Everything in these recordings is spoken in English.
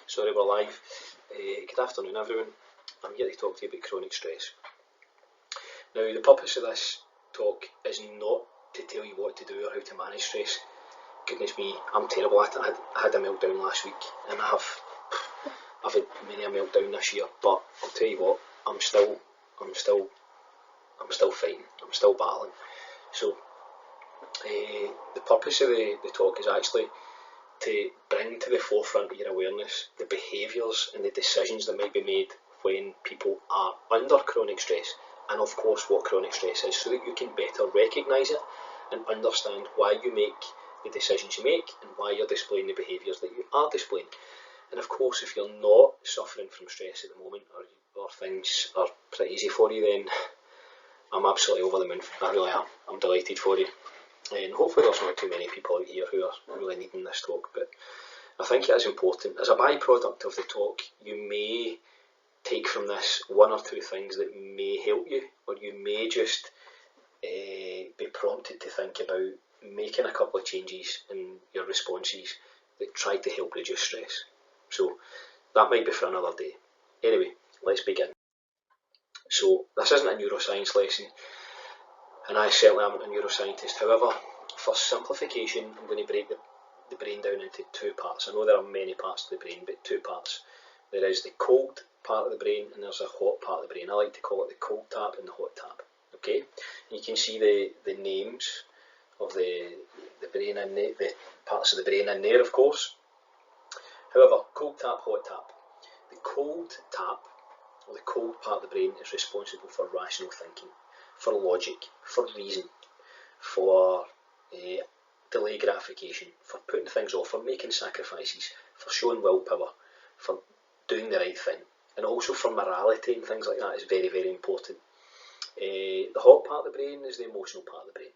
Sorry, we're live. Good afternoon, everyone. I'm here to talk to you about chronic stress. Now, the purpose of this talk is not to tell you what to do or how to manage stress. Goodness me, I'm terrible at it. I had a meltdown last week, and I've had many a meltdown this year. But I'll tell you what, I'm still fighting. I'm still battling. So, the purpose of the talk is actually to bring to the forefront of your awareness the behaviours and the decisions that might be made when people are under chronic stress, and of course what chronic stress is, so that you can better recognise it and understand why you make the decisions you make and why you're displaying the behaviours that you are displaying. And of course, if you're not suffering from stress at the moment, or things are pretty easy for you, then I'm absolutely over the moon. I really am. I'm delighted for you. And hopefully there's not too many people out here who are really needing this talk, but I think it is important. As a byproduct of the talk, you may take from this one or two things that may help you, or you may just be prompted to think about making a couple of changes in your responses that try to help reduce stress. So that might be for another day. Anyway, let's begin. So this isn't a neuroscience lesson, and I certainly am a neuroscientist. However, for simplification, I'm going to break the brain down into two parts. I know there are many parts to the brain, but two parts. There is the cold part of the brain, and there's a hot part of the brain. I like to call it the cold tap and the hot tap. Okay, you can see the names of the brain and the parts of the brain in there, of course. However, cold tap, hot tap. The cold tap, or the cold part of the brain, is responsible for rational thinking, for logic, for reason, for delay gratification, for putting things off, for making sacrifices, for showing willpower, for doing the right thing, and also for morality and things like that is very, very important. The hot part of the brain is the emotional part of the brain,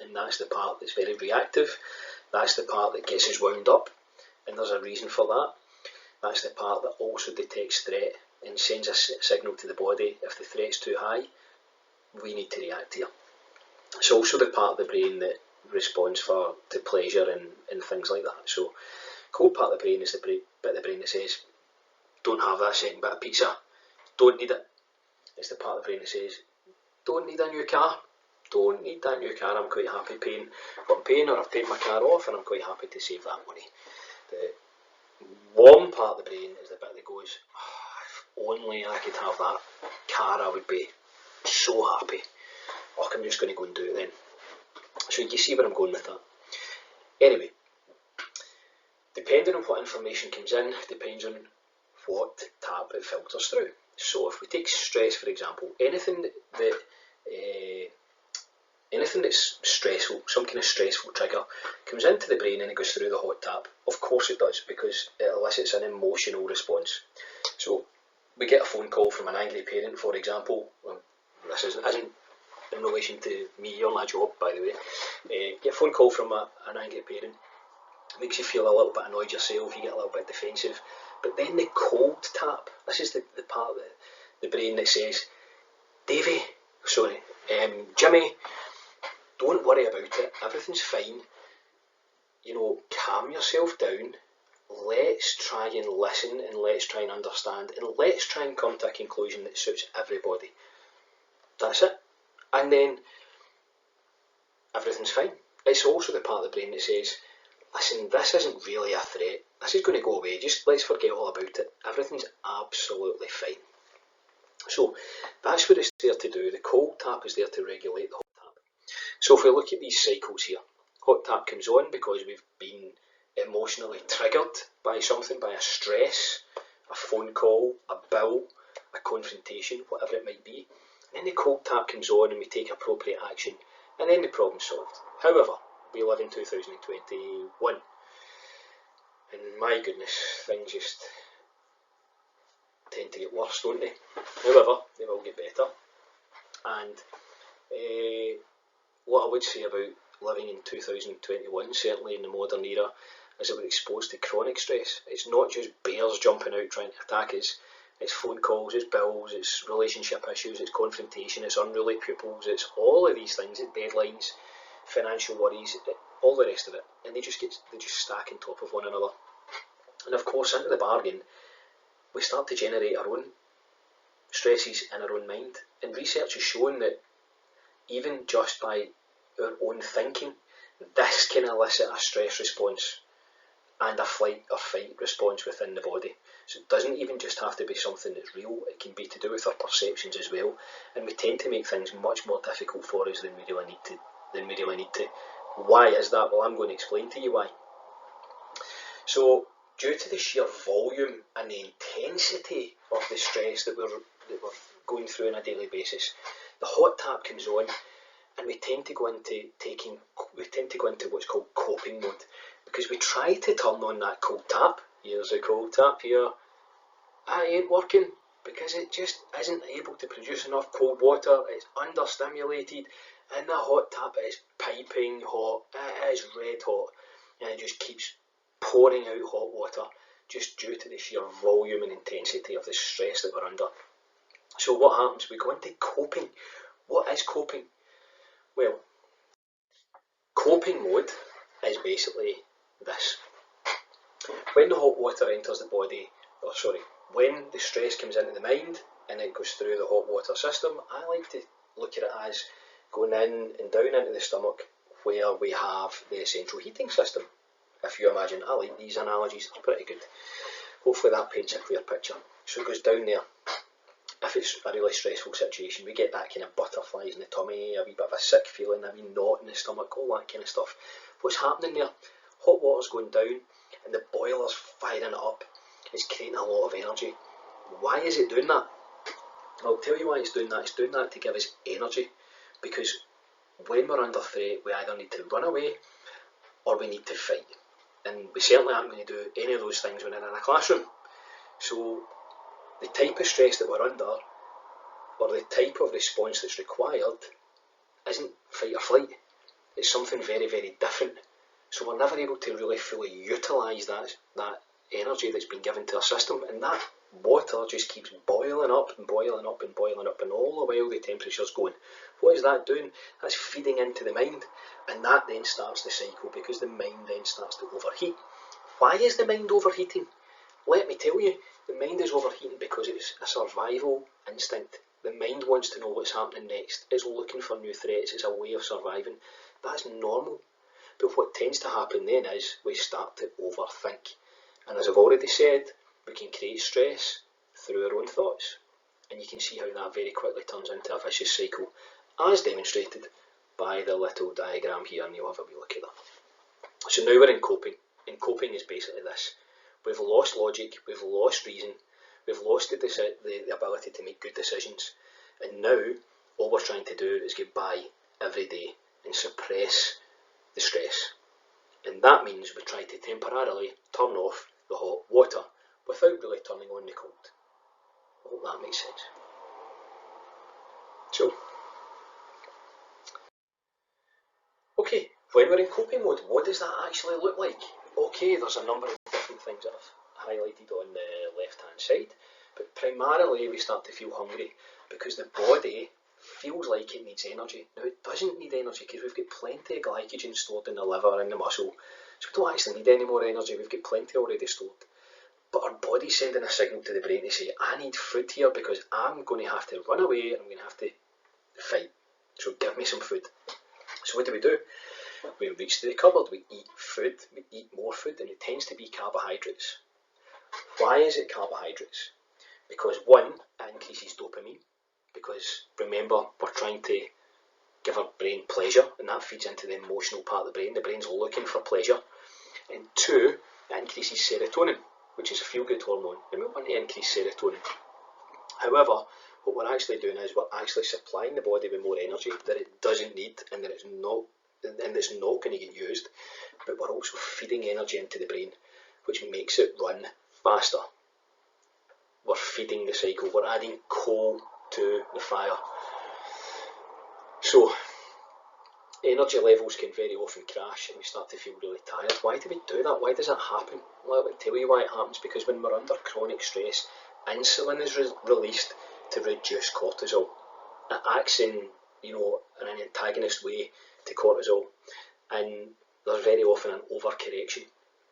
and that's the part that's very reactive. That's the part that gets us wound up, and there's a reason for that. That's the part that also detects threat and sends a signal to the body. If the threat's too high, we need to react here. It's also the part of the brain that responds to pleasure and things like that. So, cold part of the brain is the bit of the brain that says, don't have that second bit of pizza, don't need it. It's the part of the brain that says, don't need a new car, don't need that new car, I'm quite happy paying what I'm paying, or I've paid my car off and I'm quite happy to save that money. The warm part of the brain is the bit that goes, if only I could have that car, I would be so happy. Oh, I'm just going to go and do it then. So you see where I'm going with that. Anyway, depending on what information comes in, depends on what tap it filters through. So if we take stress, for example, anything that's stressful, some kind of stressful trigger, comes into the brain and it goes through the hot tap. Of course it does, because it elicits an emotional response. So we get a phone call from an angry parent, for example. Well, this isn't in relation to me or my job, by the way. Get a phone call from an angry parent. It makes you feel a little bit annoyed yourself, you get a little bit defensive. But then the cold tap, this is the part of the brain that says, Jimmy, don't worry about it, everything's fine. Calm yourself down. Let's try and listen, and let's try and understand, and let's try and come to a conclusion that suits everybody. That's it. And then everything's fine. It's also the part of the brain that says, listen, this isn't really a threat. This is going to go away. Just let's forget all about it. Everything's absolutely fine. So that's what it's there to do. The cold tap is there to regulate the hot tap. So if we look at these cycles here, hot tap comes on because we've been emotionally triggered by something, by a stress, a phone call, a bill, a confrontation, whatever it might be. And then the cold tap comes on and we take appropriate action, and then the problem's solved. However, we live in 2021, and my goodness, things just tend to get worse, don't they? However, they will get better. And what I would say about living in 2021, certainly in the modern era, is that we're exposed to chronic stress. It's not just bears jumping out trying to attack us. It's phone calls, it's bills, it's relationship issues, it's confrontation, it's unruly pupils, it's all of these things, it's deadlines, financial worries, all the rest of it, and they just stack on top of one another. And of course, into the bargain, we start to generate our own stresses in our own mind. And research has shown that even just by our own thinking, this can elicit a stress response and a flight or fight response within the body. So it doesn't even just have to be something that's real, it can be to do with our perceptions as well. And we tend to make things much more difficult for us than we really need to. Why is that? Well, I'm going to explain to you why. So, due to the sheer volume and the intensity of the stress that we're going through on a daily basis, the hot tap comes on, and we tend to go into what's called coping mode, because we try to turn on that cold tap. Here's a cold tap here. It ain't working because it just isn't able to produce enough cold water. It's understimulated, and the hot tap is piping hot. It is red hot, and it just keeps pouring out hot water just due to the sheer volume and intensity of the stress that we're under. So what happens? We go into coping. What is coping? Well, coping mode is basically this. When the hot water enters the body, when the stress comes into the mind and it goes through the hot water system, I like to look at it as going in and down into the stomach where we have the central heating system. If you imagine, I like these analogies, they're pretty good. Hopefully that paints a clear picture. So it goes down there. If it's a really stressful situation, we get that kind of butterflies in the tummy, a wee bit of a sick feeling, a wee knot in the stomach, all that kind of stuff. What's happening there? Hot water's going down and the boiler's firing it up. It's creating a lot of energy. Why is it doing that? I'll tell you why it's doing that. It's doing that to give us energy, because when we're under threat, we either need to run away or we need to fight. And we certainly aren't going to do any of those things when we're in a classroom. So the type of stress that we're under, or the type of response that's required, isn't fight or flight. It's something very, very different. So we're never able to really fully utilise that energy that's been given to our system, and that water just keeps boiling up and boiling up and boiling up, and all the while the temperature's going. What is that doing? That's feeding into the mind, and that then starts the cycle, because the mind then starts to overheat. Why is the mind overheating? Let me tell you, the mind is overheating because it's a survival instinct. The mind wants to know what's happening next. It's looking for new threats. It's a way of surviving. That's normal. But what tends to happen then is we start to overthink. And as I've already said, we can create stress through our own thoughts. And you can see how that very quickly turns into a vicious cycle, as demonstrated by the little diagram here, and you'll have a wee look at that. So now we're in coping, and coping is basically this. We've lost logic, we've lost reason, we've lost the ability to make good decisions, and now all we're trying to do is get by every day and suppress the stress. And that means we try to temporarily turn off the hot water without really turning on the cold. I hope that makes sense. So, okay, when we're in coping mode, what does that actually look like? Okay, there's a number of different things that I've highlighted on the left hand side, but primarily we start to feel hungry because the body feels like it needs energy. Now it doesn't need energy because we've got plenty of glycogen stored in the liver and the muscle, so we don't actually need any more energy. We've got plenty already stored. But our body's sending a signal to the brain to say, I need food here because I'm going to have to run away and I'm going to have to fight. So give me some food. So what do? We reach to the cupboard, we eat food, we eat more food, and it tends to be carbohydrates. Why is it carbohydrates? Because one, it increases dopamine, because remember, we're trying to give our brain pleasure, and that feeds into the emotional part of the brain. The brain's looking for pleasure. And two, it increases serotonin, which is a feel-good hormone, and we want to increase serotonin. However, what we're actually doing is we're actually supplying the body with more energy that it doesn't need, and that it's not going to get used, but we're also feeding energy into the brain, which makes it run faster. We're feeding the cycle, we're adding coal to the fire. So, energy levels can very often crash and we start to feel really tired. Why do we do that? Why does that happen? Well, I'll tell you why it happens. Because when we're under chronic stress, insulin is released to reduce cortisol. It acts in an antagonist way to cortisol, and there's very often an overcorrection,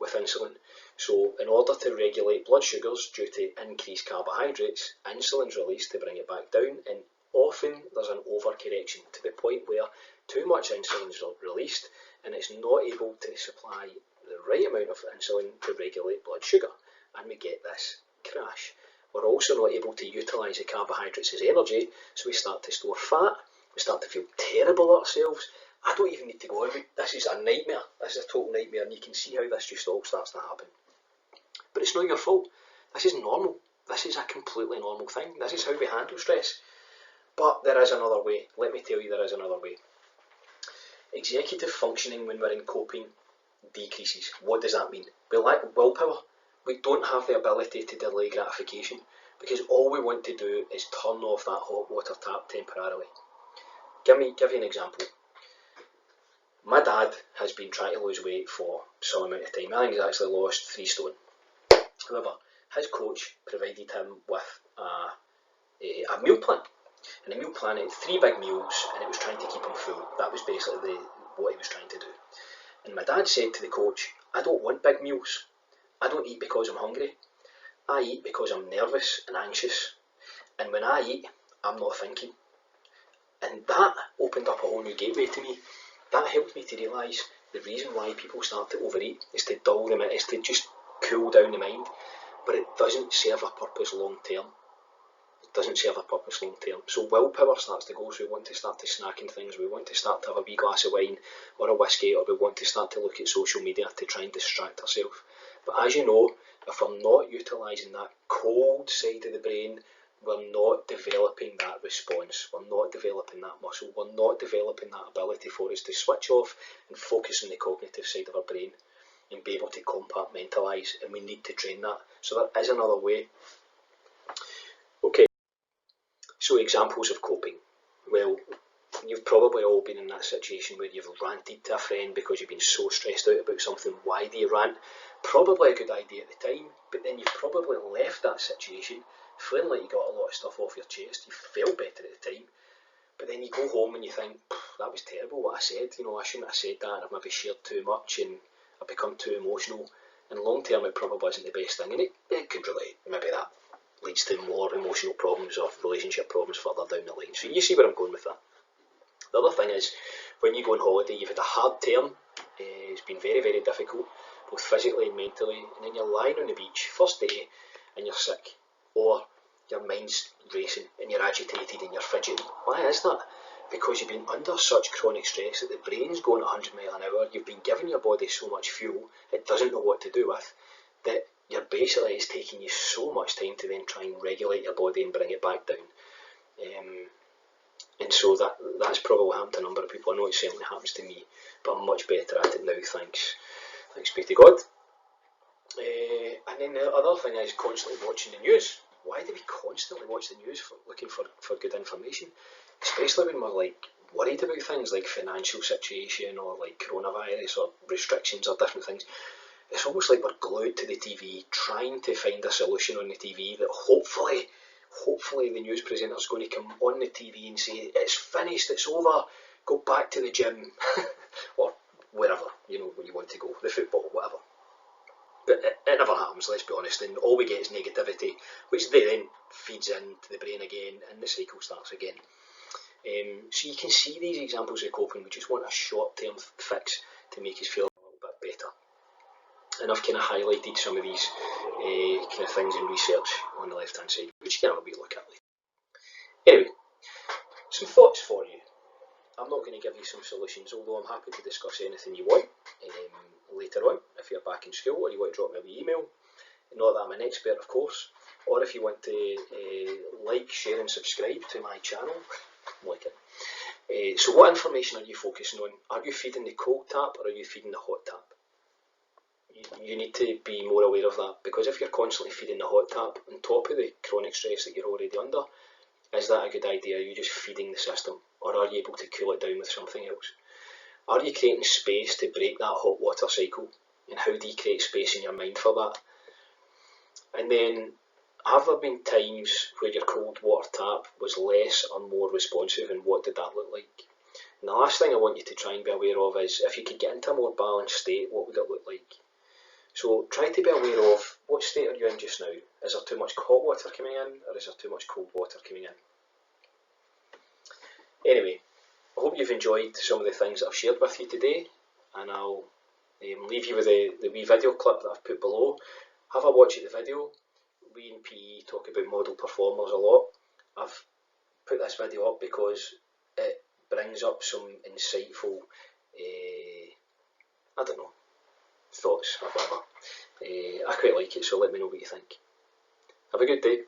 with insulin. So in order to regulate blood sugars due to increased carbohydrates, insulin's released to bring it back down, and often there's an overcorrection to the point where too much insulin is released and it's not able to supply the right amount of insulin to regulate blood sugar, and we get this crash. We're also not able to utilise the carbohydrates as energy, so we start to store fat, we start to feel terrible at ourselves. I don't even need to go out. This is a nightmare. This is a total nightmare, and you can see how this just all starts to happen. But it's not your fault. This is normal. This is a completely normal thing. This is how we handle stress. But there is another way. Let me tell you, there is another way. Executive functioning when we're in coping decreases. What does that mean? We lack willpower. We don't have the ability to delay gratification because all we want to do is turn off that hot water tap temporarily. Give you an example. My dad has been trying to lose weight for some amount of time. I think he's actually lost 3 stone. However, his coach provided him with a meal plan. And the meal plan had 3 big meals, and it was trying to keep him full. That was basically what he was trying to do. And my dad said to the coach, I don't want big meals. I don't eat because I'm hungry. I eat because I'm nervous and anxious. And when I eat, I'm not thinking. And that opened up a whole new gateway to me. That helped me to realise the reason why people start to overeat is to dull them, is to just cool down the mind. But it doesn't serve a purpose long term. It doesn't serve a purpose long term. So willpower starts to go, so we want to start to snacking things, we want to start to have a wee glass of wine or a whiskey, or we want to start to look at social media to try and distract ourselves. But as you know, if we're not utilising that cold side of the brain, we're not developing that response, we're not developing that muscle, we're not developing that ability for us to switch off and focus on the cognitive side of our brain and be able to compartmentalise, and we need to train that. So there is another way. Okay, so examples of coping. Well, you've probably all been in that situation where you've ranted to a friend because you've been so stressed out about something. Why do you rant? Probably a good idea at the time, but then you've probably left that situation feeling like you got a lot of stuff off your chest. You felt better at the time, but then you go home and you think, that was terrible what I said, I shouldn't have said that, and I've maybe shared too much and I've become too emotional, and long term it probably isn't the best thing, and it could relate. Maybe that leads to more emotional problems or relationship problems further down the line. So you see where I'm going with that. The other thing is, when you go on holiday, you've had a hard term, it's been very, very difficult, both physically and mentally, and then you're lying on the beach, first day, and you're sick, or your mind's racing, and you're agitated, and you're fidgeting. Why is that? Because you've been under such chronic stress that the brain's going at 100 miles an hour, you've been giving your body so much fuel, it doesn't know what to do with, that you're basically, it's taking you so much time to then try and regulate your body and bring it back down. And so that's probably what happened to a number of people. I know it certainly happens to me, but I'm much better at it now, thanks be to God. And then the other thing is constantly watching the news. Why do we constantly watch the news looking for good information? Especially when we're worried about things like financial situation or like coronavirus or restrictions or different things. It's almost like we're glued to the TV trying to find a solution on the TV that hopefully the news presenter is going to come on the TV and say, it's finished, it's over, go back to the gym or wherever, where you want to go, the football, whatever. But it never happens, let's be honest, and all we get is negativity, which then feeds into the brain again, and the cycle starts again. So you can see these examples of coping. We just want a short-term fix to make us feel a little bit better. And I've kind of highlighted some of these kind of things in research on the left-hand side, which you can have a wee look at later. Anyway, some thoughts for you. I'm not going to give you some solutions, although I'm happy to discuss anything you want later on, if you're back in school or you want to drop me a wee email. Not that I'm an expert, of course, or if you want to like, share and subscribe to my channel. So what information are you focusing on? Are you feeding the cold tap or are you feeding the hot tap? You need to be more aware of that, because if you're constantly feeding the hot tap on top of the chronic stress that you're already under, is that a good idea? Are you just feeding the system, or are you able to cool it down with something else? Are you creating space to break that hot water cycle, and how do you create space in your mind for that? And then, have there been times where your cold water tap was less or more responsive, and what did that look like? And the last thing I want you to try and be aware of is, if you could get into a more balanced state, what would it look like? So try to be aware of what state are you in just now. Is there too much hot water coming in, or is there too much cold water coming in? Anyway, I hope you've enjoyed some of the things that I've shared with you today, and I'll leave you with the wee video clip that I've put below. Have a watch at the video. We in PE talk about model performers a lot. I've put this video up because it brings up some insightful, I don't know, thoughts or whatever. I quite like it, so let me know what you think. Have a good day.